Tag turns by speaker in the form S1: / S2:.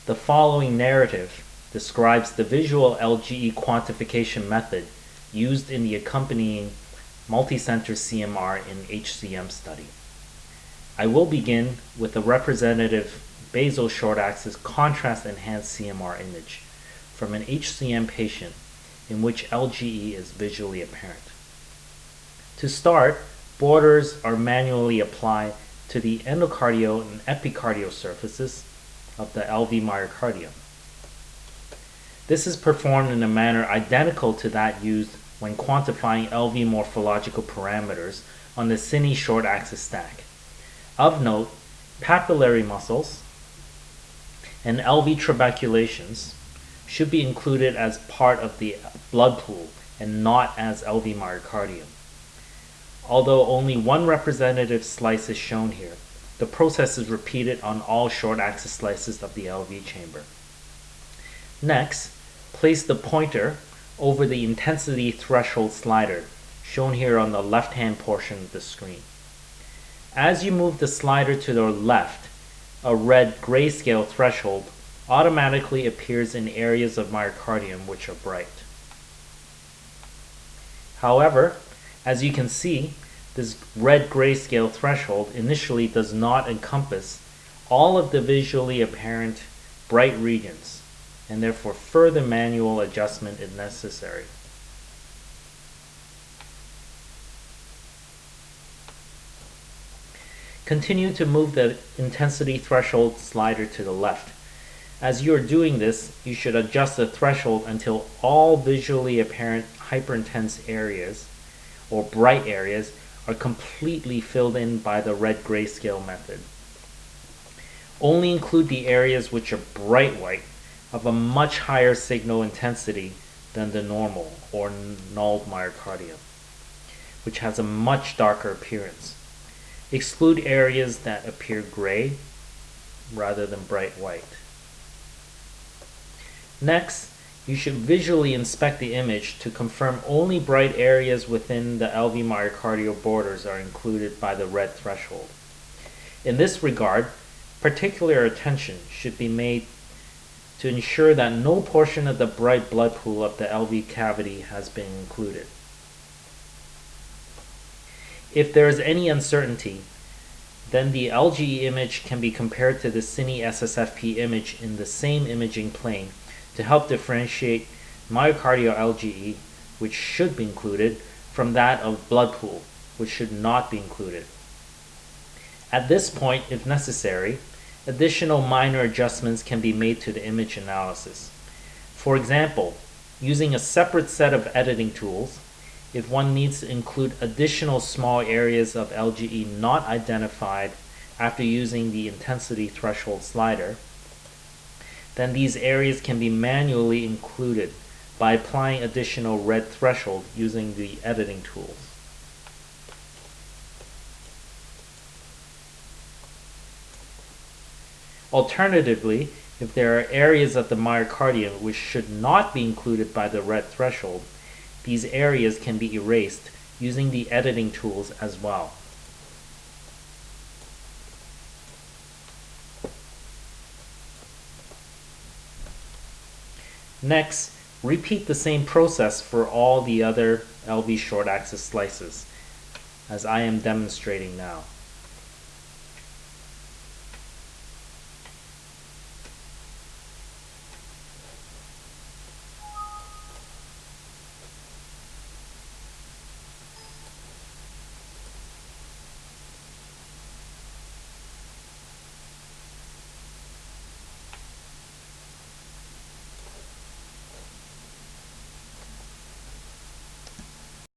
S1: The following narrative describes the visual LGE quantification method used in the accompanying multicenter CMR in HCM study. I will begin with a representative basal short axis contrast enhanced CMR image from an HCM patient in which LGE is visually apparent. To start, borders are manually applied to the endocardial and epicardial surfaces of the LV myocardium. This is performed in a manner identical to that used when quantifying LV morphological parameters on the cine short axis stack. Of note, papillary muscles and LV trabeculations should be included as part of the blood pool and not as LV myocardium. Although only one representative slice is shown here, the process is repeated on all short axis slices of the LV chamber. Next, place the pointer over the intensity threshold slider, shown here on the left-hand portion of the screen. As you move the slider to the left, a red grayscale threshold automatically appears in areas of myocardium which are bright. However, as you can see, this red grayscale threshold initially does not encompass all of the visually apparent bright regions, and therefore further manual adjustment is necessary. Continue to move the intensity threshold slider to the left. As you are doing this, you should adjust the threshold until all visually apparent hyperintense areas or bright areas are completely filled in by the red grayscale method. Only include the areas which are bright white of a much higher signal intensity than the normal or null myocardium, which has a much darker appearance. Exclude areas that appear gray rather than bright white. Next, you should visually inspect the image to confirm only bright areas within the LV myocardial borders are included by the red threshold. In this regard, particular attention should be made to ensure that no portion of the bright blood pool of the LV cavity has been included. If there is any uncertainty, then the LGE image can be compared to the cine SSFP image in the same imaging plane to help differentiate myocardial LGE, which should be included, from that of blood pool, which should not be included. At this point, if necessary, additional minor adjustments can be made to the image analysis. For example, using a separate set of editing tools, if one needs to include additional small areas of LGE not identified after using the intensity threshold slider, then these areas can be manually included by applying additional red threshold using the editing tools. Alternatively, if there are areas of the myocardium which should not be included by the red threshold, these areas can be erased using the editing tools as well. Next, repeat the same process for all the other LV short axis slices, as I am demonstrating now.